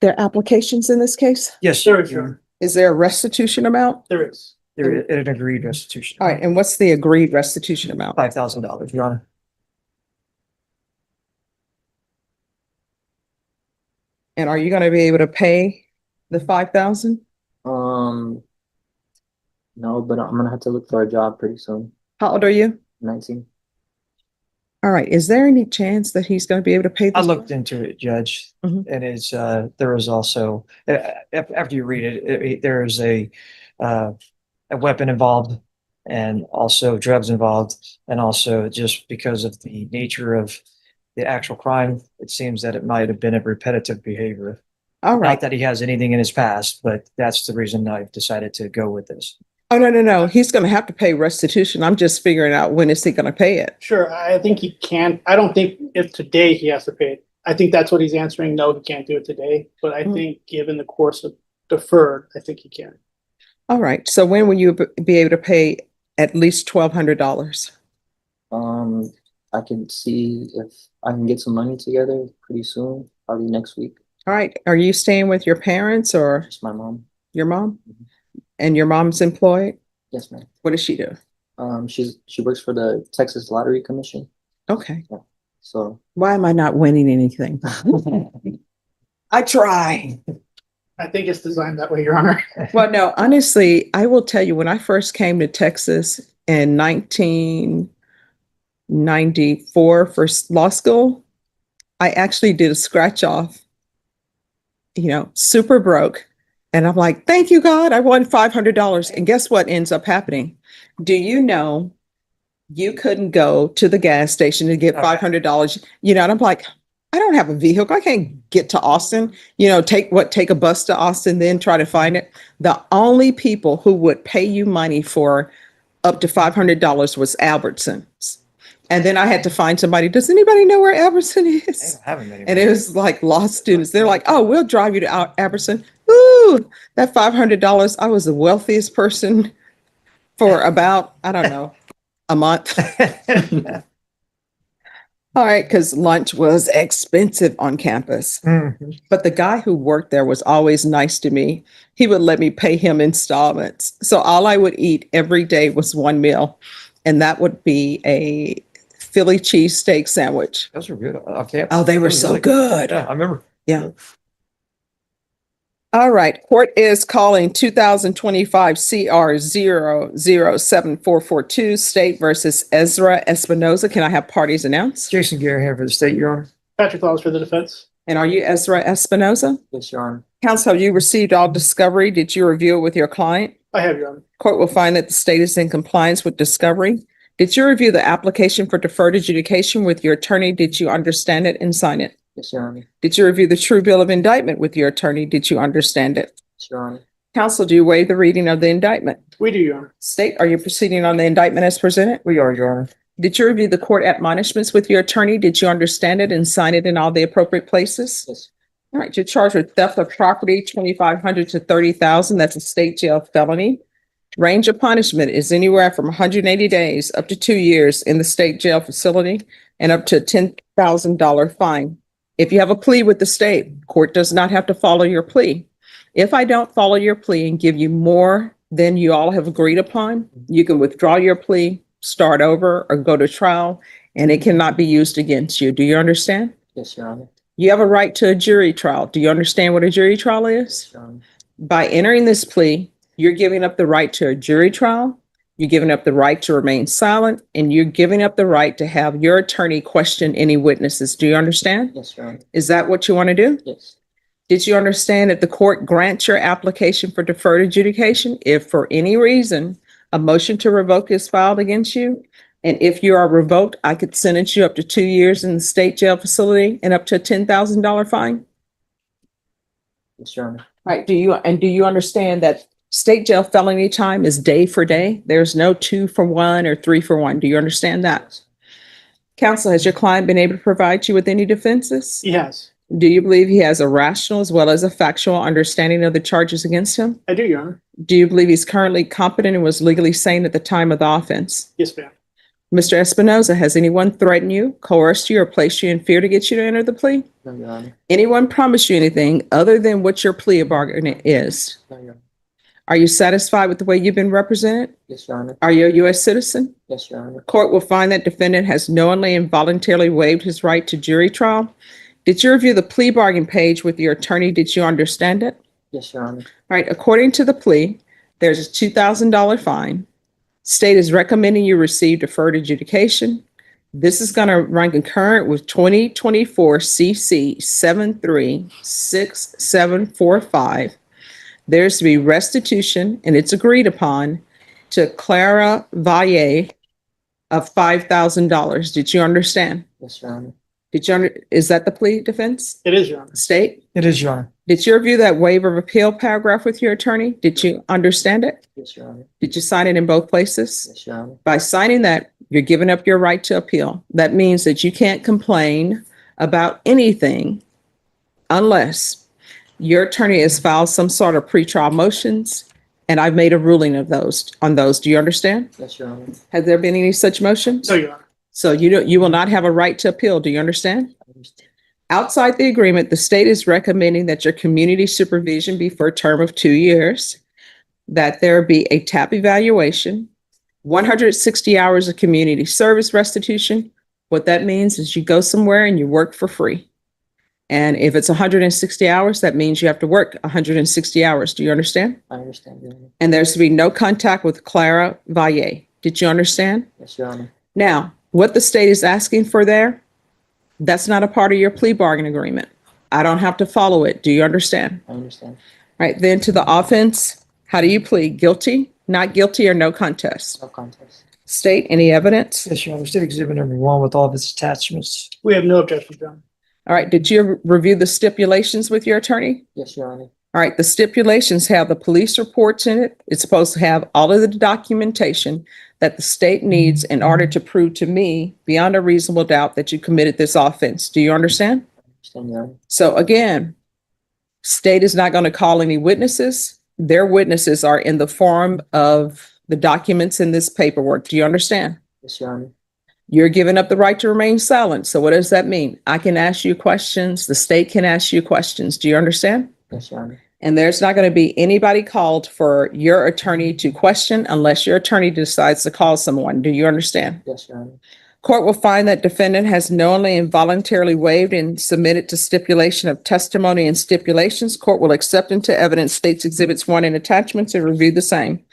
There are applications in this case? Yes, sir. Is there a restitution amount? There is. There is an agreed restitution. All right, and what's the agreed restitution amount? $5,000, Your Honor. And are you going to be able to pay the 5,000? No, but I'm gonna have to look for a job pretty soon. How old are you? 19. All right, is there any chance that he's going to be able to pay this? I looked into it, Judge, Mhm. and it's, there is also, after you read it, there is a weapon involved and also drugs involved. And also just because of the nature of the actual crime, it seems that it might have been a repetitive behavior. All Not right. that he has anything in his past, but that's the reason I've decided to go with this. Oh, no. He's going to have to pay restitution. I'm just figuring out when is he going to pay it? Sure, I think he can. I don't think if today he has to pay it. I think that's what he's answering. No, he can't do it today. But I think given the course of deferred, I think he can. All right. So when will you be able to pay at least $1,200? I can see if I can get some money together pretty soon, probably next week. All right. Are you staying with your parents or Just my mom. your mom? And your mom's employed? Yes, ma'am. What does she do? She works for the Texas Lottery Commission. Okay. So Why am I not winning anything? I try. I think it's designed that way, Your Honor. Well, no, honestly, I will tell you, when I first came to Texas in 1994 for law school, I actually did a scratch off, super broke. And I'm like, thank you, God, I won $500. And guess what ends up happening? Do you know you couldn't go to the gas station to get $500? And I'm like, I don't have a vehicle. I can't get to Austin, take a bus to Austin, then try to find it. The only people who would pay you money for up to $500 was Albertsons. And then I had to find somebody. Does anybody know where Albertson is? And it was like law students. They're like, oh, we'll drive you to Albertson. Ooh, that $500. I was the wealthiest person for about, I don't know, a month. All right, because lunch was expensive on campus. Mhm. But the guy who worked there was always nice to me. He would let me pay him installments. So all I would eat every day was one meal, and that would be a Philly cheesesteak sandwich. Those were good. Okay. Oh, they were so good. Yeah, I remember. Yeah. All right, court is calling 2025 CR 0074442 State versus Ezra Espinoza. Can I have parties announced? Jason Gary here for the state, Your Honor. Patrick Laws for the defense. And are you Ezra Espinoza? yes, Your Honor. Counsel, have you received all discovery? Did you review it with your client? I have, Your Honor. Court will find that the state is in compliance with discovery. Did you review the application for deferred adjudication with your attorney? Did you understand it and sign it? Yes, Your Honor. Did you review the true bill of indictment with your attorney? Did you understand it? Yes, Your Honor. Counsel, do you waive the reading of the indictment? We do, Your Honor. State, are you proceeding on the indictment as presented? We are, Your Honor. Did you review the court admonishments with your attorney? Did you understand it and sign it in all the appropriate places? Yes. All right, you're charged with theft of property, 2,500 to 30,000. That's a state jail felony. Range of punishment is anywhere from 180 days up to 2 years in the state jail facility and up to a $10,000 fine. If you have a plea with the state, court does not have to follow your plea. If I don't follow your plea and give you more than you all have agreed upon, you can withdraw your plea, start over, or go to trial, and it cannot be used against you. Do you understand? Yes, Your Honor. You have a right to a jury trial. Do you understand what a jury trial is? Yes, Your Honor. By entering this plea, you're giving up the right to a jury trial, you're giving up the right to remain silent, and you're giving up the right to have your attorney question any witnesses. Do you understand? Yes, Your Honor. Is that what you want to do? Yes. Did you understand that the court grants your application for deferred adjudication if for any reason a motion to revoke is filed against you? And if you are revoked, I could sentence you up to 2 years in the state jail facility and up to a $10,000 fine? Yes, Your Honor. All right, do you understand that state jail felony time is day for day? There's no 2 for 1 or 3 for 1. Do you understand that? Counsel, has your client been able to provide you with any defenses? He has. Do you believe he has a rational as well as a factual understanding of the charges against him? I do, Your Honor. Do you believe he's currently competent and was legally sane at the time of the offense? Yes, ma'am. Mr. Espinoza, has anyone threatened you, coerced you, or placed you in fear to get you to enter the plea? No, Your Honor. Anyone promised you anything other than what your plea bargain is? No, Your Honor. Are you satisfied with the way you've been represented? Yes, Your Honor. Are you a U.S. citizen? Yes, Your Honor. Court will find that defendant has knowingly and voluntarily waived his right to jury trial. Did you review the plea bargain page with your attorney? Did you understand it? Yes, Your Honor. All right, according to the plea, there's a $2,000 fine. State is recommending you receive deferred adjudication. This is going to run concurrent with 2024 CC 736745. There's to be restitution, and it's agreed upon, to Clara Valle of $5,000. Did you understand? Yes, Your Honor. Is that the plea defense? It is, Your Honor. State? It is, Your Honor. Did you review that waiver of appeal paragraph with your attorney? Did you understand it? Yes, Your Honor. Did you sign it in both places? Yes, Your Honor. By signing that, you're giving up your right to appeal. That means that you can't complain about anything unless your attorney has filed some sort of pretrial motions, and I've made a ruling of those on those. Do you understand? Yes, Your Honor. Has there been any such motions? No, Your Honor. So you will not have a right to appeal. Do you understand? I understand. Outside the agreement, the state is recommending that your community supervision be for a term of 2 years, that there be a TAP evaluation, 160 hours of community service restitution. What that means is you go somewhere and you work for free. And if it's 160 hours, that means you have to work 160 hours. Do you understand? I understand, Your Honor. And there's to be no contact with Clara Valle. Did you understand? Yes, Your Honor. Now, what the state is asking for there, that's not a part of your plea bargain agreement. I don't have to follow it. Do you understand? I understand. All right, then to the offense, how do you plead? Guilty, not guilty, or no contest? No contest. State, any evidence? Yes, Your Honor. State Exhibit number 1 with all of its attachments. We have no objection, Your Honor. All right, did you review the stipulations with your attorney? Yes, Your Honor. All right, the stipulations have the police reports in it. It's supposed to have all of the documentation that the state needs in order to prove to me beyond a reasonable doubt that you committed this offense. Do you understand? I understand, Your Honor. So again, state is not going to call any witnesses. Their witnesses are in the form of the documents in this paperwork. Do you understand? Yes, Your Honor. You're giving up the right to remain silent. So what does that mean? I can ask you questions. The state can ask you questions. Do you understand? Yes, Your Honor. And there's not going to be anybody called for your attorney to question unless your attorney decides to call someone. Do you understand? Yes, Your Honor. Court will find that defendant has knowingly and voluntarily waived and submitted to stipulation of testimony and stipulations. Court will accept into evidence States Exhibits 1 and attachments and review the same.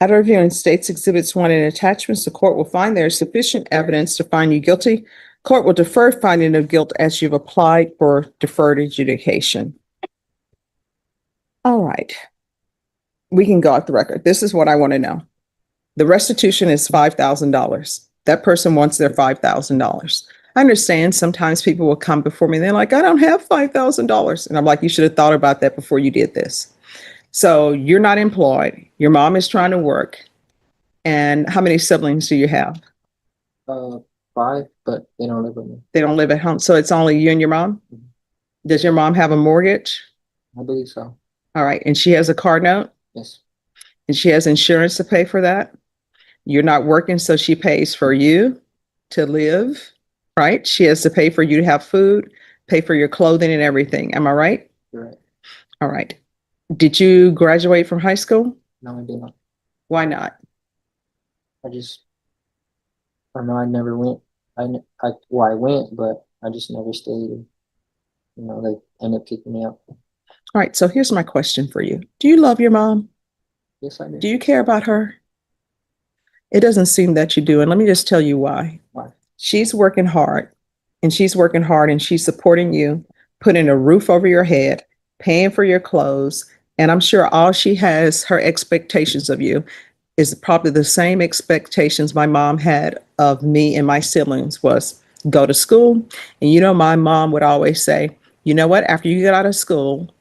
After reviewing States Exhibits 1 and attachments, the court will find there is sufficient evidence to find you guilty. Court will defer finding of guilt as you've applied for deferred adjudication. All right. We can go off the record. This is what I want to know. The restitution is $5,000. That person wants their $5,000. I understand sometimes people will come before me and they're like, I don't have $5,000. And I'm like, you should have thought about that before you did this. So you're not employed. Your mom is trying to work. And how many siblings do you have? 5, but they don't live with me. They don't live at home. So it's only you and your mom? Does your mom have a mortgage? I believe so. All right. And she has a car note? Yes. And she has insurance to pay for that? You're not working, so she pays for you to live, right? She has to pay for you to have food, pay for your clothing and everything. Am I right? You're right. All right. Did you graduate from high school? No, I did not. Why not? I just, I don't know, I never went. Well, I went, but I just never stayed. You know, they ended up kicking me out. All right. So here's my question for you. Do you love your mom? Yes, I did. Do you care about her? It doesn't seem that you do. And let me just tell you why. Why? She's working hard and she's supporting you, putting a roof over your head, paying for your clothes. And I'm sure all she has, her expectations of you, is probably the same expectations my mom had of me and my siblings was go to school. And you know, my mom would always say, you know what, after you get out of school,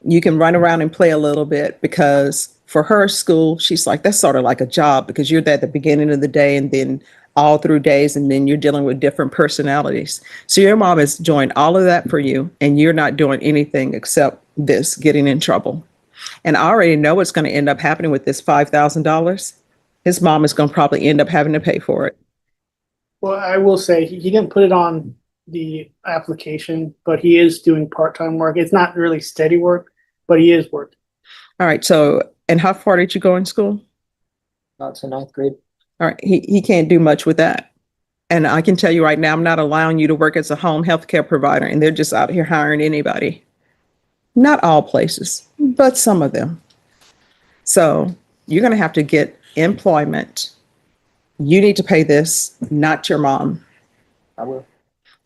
you can run around and play a little bit because for her school, she's like, that's sort of like a job because you're there at the beginning of the day and then all through days and then you're dealing with different personalities. So your mom is doing all of that for you and you're not doing anything except this, getting in trouble. And I already know what's going to end up happening with this $5,000. His mom is going to probably end up having to pay for it. Well, I will say he didn't put it on the application, but he is doing part-time work. It's not really steady work, but he is working. All right. So, and how far did you go in school? Not to ninth grade. All right. He can't do much with that. And I can tell you right now, I'm not allowing you to work as a home health care provider, and they're just out here hiring anybody. Not all places, but some of them. So you're going to have to get employment. You need to pay this, not your mom. I will.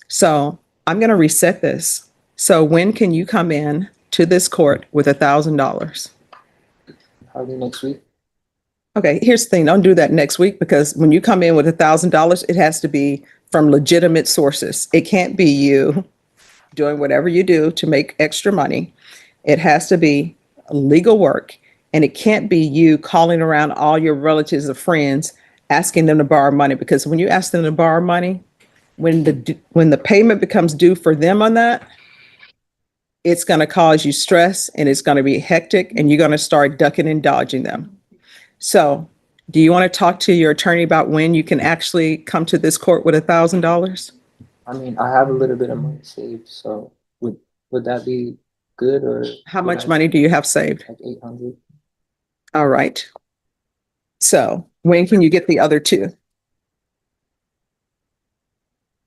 So I'm going to reset this. So when can you come in to this court with $1,000? Probably next week. Okay, here's the thing. Don't do that next week because when you come in with $1,000, it has to be from legitimate sources. It can't be you doing whatever you do to make extra money. It has to be legal work, and it can't be you calling around all your relatives or friends asking them to borrow money, because when you ask them to borrow money, when the payment becomes due for them on that, it's going to cause you stress and it's going to be hectic and you're going to start ducking and dodging them. So do you want to talk to your attorney about when you can actually come to this court with $1,000? I mean, I have a little bit of money saved, so would that be good or? How much money do you have saved? Like 800. All right. So when can you get the other two?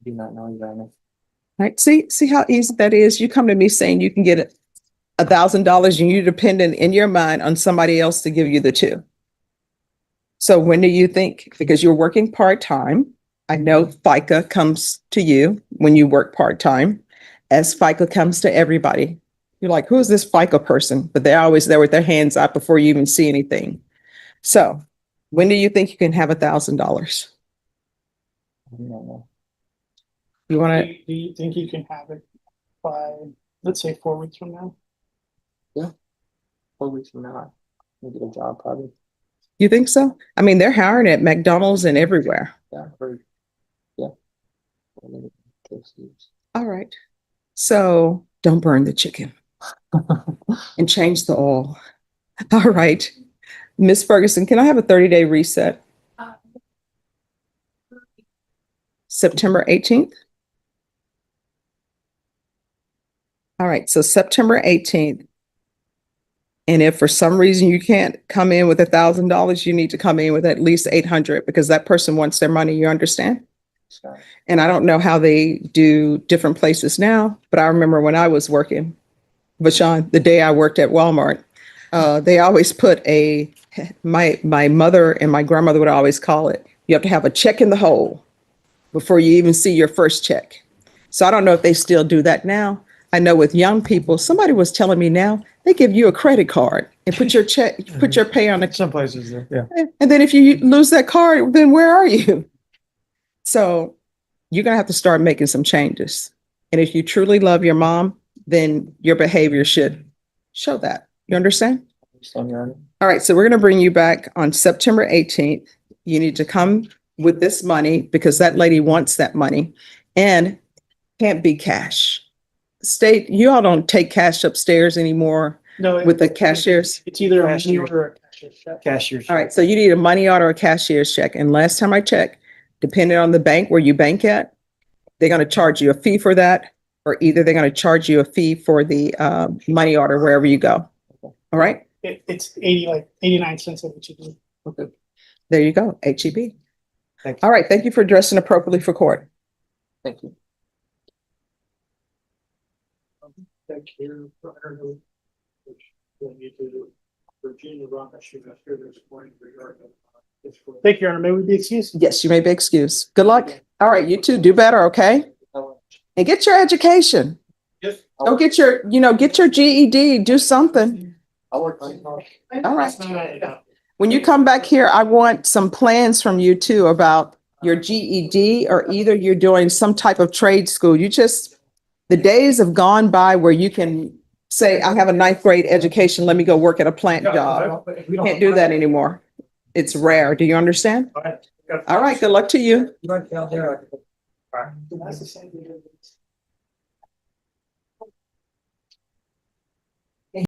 Do not know right now. Right. See how easy that is? You come to me saying you can get $1,000 and you're dependent in your mind on somebody else to give you the two. So when do you think, because you're working part-time, I know FICA comes to you when you work part-time, as FICA comes to everybody. You're like, who is this FICA person? But they're always there with their hands out before you even see anything. So when do you think you can have $1,000? I don't know. You want to, Do you think you can have it by, let's say, 4 weeks from now? 4 weeks from now, I'll get a job probably. you think so? I mean, they're hiring at McDonald's and everywhere. Yeah, or yeah. KFC's. All right. So don't burn the chicken and change the oil. All right. Miss Ferguson, can I have a 30-day reset? September 18th? All right, so September 18th. And if for some reason you can't come in with $1,000, you need to come in with at least 800 because that person wants their money, you understand? Sorry. And I don't know how they do different places now, but I remember when I was working, Vashon, the day I worked at Walmart, they always put my mother and my grandmother would always call it, you have to have a check in the hole before you even see your first check. So I don't know if they still do that now. I know with young people, somebody was telling me now, they give you a credit card and put your check, put your pay on it. Some places, yeah. And then if you lose that card, then where are you? So you're going to have to start making some changes. And if you truly love your mom, then your behavior should show that. You understand? Understand, Your Honor? All right. So we're going to bring you back on September 18th. You need to come with this money because that lady wants that money and can't be cash. You all don't take cash upstairs anymore No, with the cashiers. it's either a Cashier. money order or a Cashier's. All right, so you need a money order or a cashier's check. And last time I checked, depending on the bank where you bank at, they're going to charge you a fee for that, or either they're going to charge you a fee for the money order wherever you go. All right, It's 89 cents of what you do. Okay. there you go, HEB. Thank you. All right, thank you for dressing appropriately for court. Thank you. Thank you. Virginia Rock, I should have heard this point regarding. Thank you, Your Honor. May we be excused? Yes, you may be excused. Good luck. All right, you too, do better, okay? And get your education. Yes. Go get your, get your GED, do something. I'll work on it. All right. When you come back here, I want some plans from you too about your GED, or either you're doing some type of trade school. The days have gone by where you can say, I have a 9th grade education, let me go work at a plant job. Can't do that anymore. It's rare. Do you understand? All right, good luck to you. Right down there. That's the same thing.